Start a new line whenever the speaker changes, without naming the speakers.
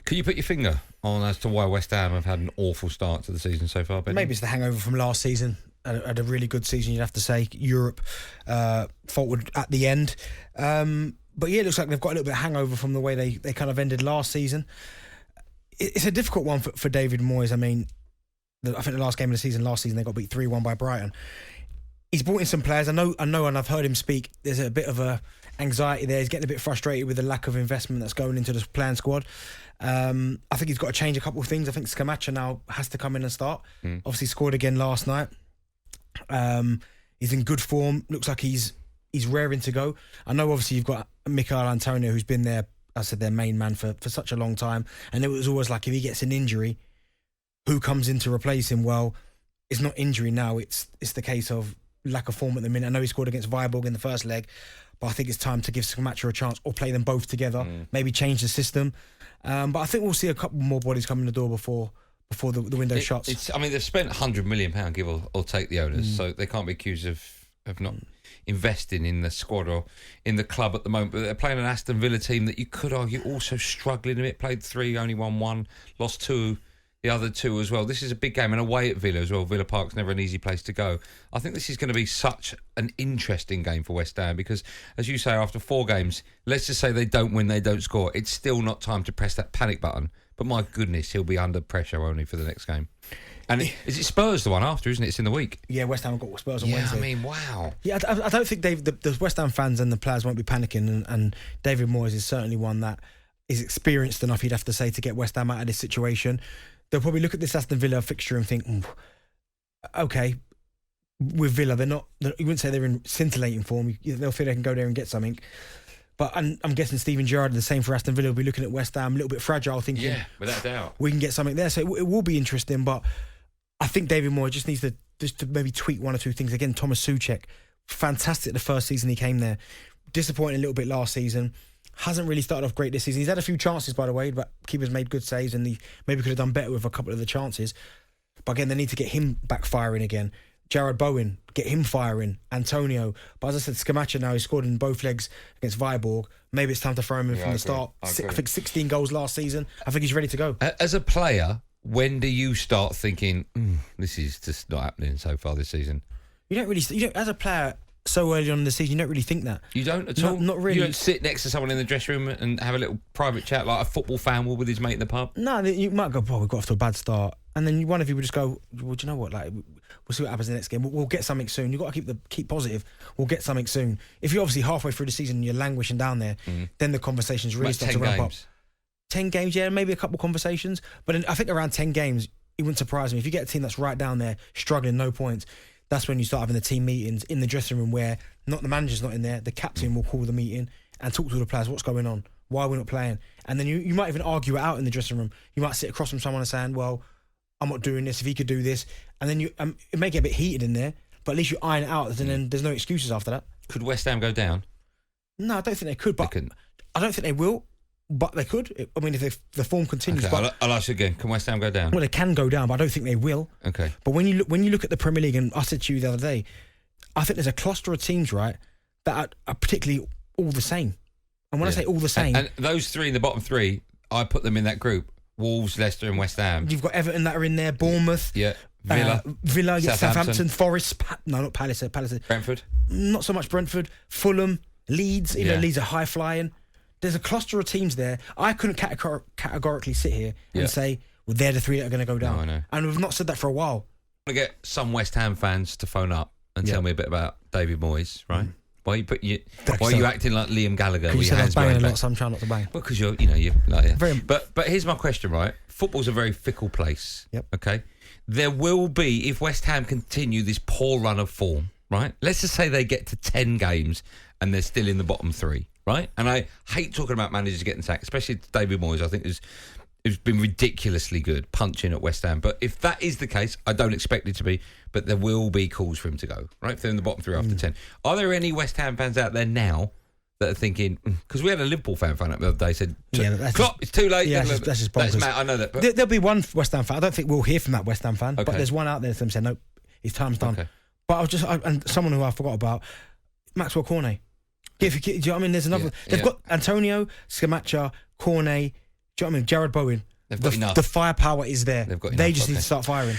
Could you put your finger on as to why West Ham have had an awful start to the season so far, Ben?
Maybe it's the hangover from last season. Had a really good season, you'd have to say. Europe faltered at the end. But yeah, it looks like they've got a little bit of hangover from the way they kind of ended last season. It's a difficult one for David Moyes. I mean, I think the last game of the season, last season, they got beat 3-1 by Brighton. He's brought in some players. I know, and I've heard him speak. There's a bit of a anxiety there. He's getting a bit frustrated with the lack of investment that's going into the playing squad. I think he's got to change a couple of things. I think Scamacca now has to come in and start. Obviously scored again last night. He's in good form. Looks like he's raring to go. I know obviously you've got Mikel Antonio, who's been there, I said, their main man for such a long time. And it was always like, if he gets an injury, who comes in to replace him? Well, it's not injury now. It's the case of lack of form at the minute. I know he scored against Viborg in the first leg, but I think it's time to give Scamacca a chance or play them both together, maybe change the system. But I think we'll see a couple more bodies come in the door before the window shuts.
I mean, they've spent £100 million, give or take, the owners, so they can't be accused of not investing in the squad or in the club at the moment. But they're playing an Aston Villa team that you could argue also struggling a bit. Played 3, only won 1, lost 2, the other 2 as well. This is a big game, and away at Villa as well. Villa Park's never an easy place to go. I think this is going to be such an interesting game for West Ham because, as you say, after 4 games, let's just say they don't win, they don't score. It's still not time to press that panic button. But my goodness, he'll be under pressure only for the next game. And is it Spurs the one after, isn't it? It's in the week.
Yeah, West Ham have got Spurs on Wednesday.
I mean, wow.
Yeah, I don't think the West Ham fans and the players won't be panicking, and David Moyes is certainly one that is experienced enough, you'd have to say, to get West Ham out of this situation. They'll probably look at this Aston Villa fixture and think, okay, with Villa, you wouldn't say they're in scintillating form. They'll feel they can go there and get something. But I'm guessing Steven Gerrard, the same for Aston Villa, will be looking at West Ham a little bit fragile, thinking,
yeah, without doubt,
we can get something there. So it will be interesting. But I think David Moyes just needs to maybe tweak 1 or 2 things. Again, Thomas Souček, fantastic the first season he came there. Disappointing a little bit last season. Hasn't really started off great this season. He's had a few chances, by the way, but keepers made good saves, and he maybe could have done better with a couple of the chances. But again, they need to get him back firing again. Jared Bowen, get him firing. Antonio. But as I said, Scamacca now, he scored in both legs against Viborg. Maybe it's time to throw him in from the start. I think 16 goals last season. I think he's ready to go.
As a player, when do you start thinking, this is just not happening so far this season?
You don't, as a player, so early on in the season, you don't really think that.
You don't at all?
Not really.
You don't sit next to someone in the dressing room and have a little private chat like a football fan will with his mate in the pub?
No, you might go, we got off to a bad start. And then one of you would just go, well, do you know what? Like, we'll see what happens in the next game. We'll get something soon. You've got to keep positive. We'll get something soon. If you're obviously halfway through the season and you're languishing down there, then the conversations really start to ramp up. 10 games, yeah, maybe a couple conversations. But I think around 10 games, it wouldn't surprise me. If you get a team that's right down there, struggling, no points, that's when you start having the team meetings in the dressing room where not the manager's not in there, the captain will call the meeting and talk to the players, what's going on, why are we not playing? And then you might even argue it out in the dressing room. You might sit across from someone and saying, well, I'm not doing this, if he could do this. And then it may get a bit heated in there, but at least you iron it out and then there's no excuses after that.
Could West Ham go down?
No, I don't think they could, but I don't think they will. But they could. I mean, if the form continues.
Okay, but I'll ask you again. Can West Ham go down?
Well, they can go down, but I don't think they will.
Okay.
But when you look at the Premier League, and I said to you the other day, I think there's a cluster of teams, right, that are particularly all the same. And when I say all the same,
and those 3 in the bottom 3, I put them in that group: Wolves, Leicester, and West Ham.
You've got Everton that are in there, Bournemouth, Villa, Southampton, Forest, not Palace,
Brentford,
not so much Brentford, Fulham, Leeds. Even though Leeds are high flying. There's a cluster of teams there. I couldn't categorically sit here and say, well, they're the 3 that are going to go down.
No, I know.
And we've not said that for a while.
I'm going to get some West Ham fans to phone up and tell me a bit about David Moyes, right? Why are you acting like Liam Gallagher?
Because you said I was banging a lot, so I'm trying not to bang.
Well, because you're like, But here's my question, right? Football's a very fickle place.
Yep.
Okay? There will be, if West Ham continue this poor run of form, right? Let's just say they get to 10 games and they're still in the bottom 3. Right? And I hate talking about managers getting sacked, especially David Moyes. I think has been ridiculously good punching at West Ham. But if that is the case, I don't expect it to be, but there will be calls for him to go, right? If they're in the bottom 3 after 10. Are there any West Ham fans out there now that are thinking, because we had a Liverpool fan phone up the other day, said, Klopp, it's too late.
Yeah, that's just bonkers.
I know that. But
there'll be one West Ham fan. I don't think we'll hear from that West Ham fan, but there's one out there that said, no, his time's done. Okay. But and someone who I forgot about, Maxwell Cornet. Do you know what I mean? There's another. They've got Antonio, Scamacca, Cornet, Do you know what I mean? Jared Bowen.
They've got enough.
The firepower is there.
They've got
they
enough,
just need
okay.
to start firing.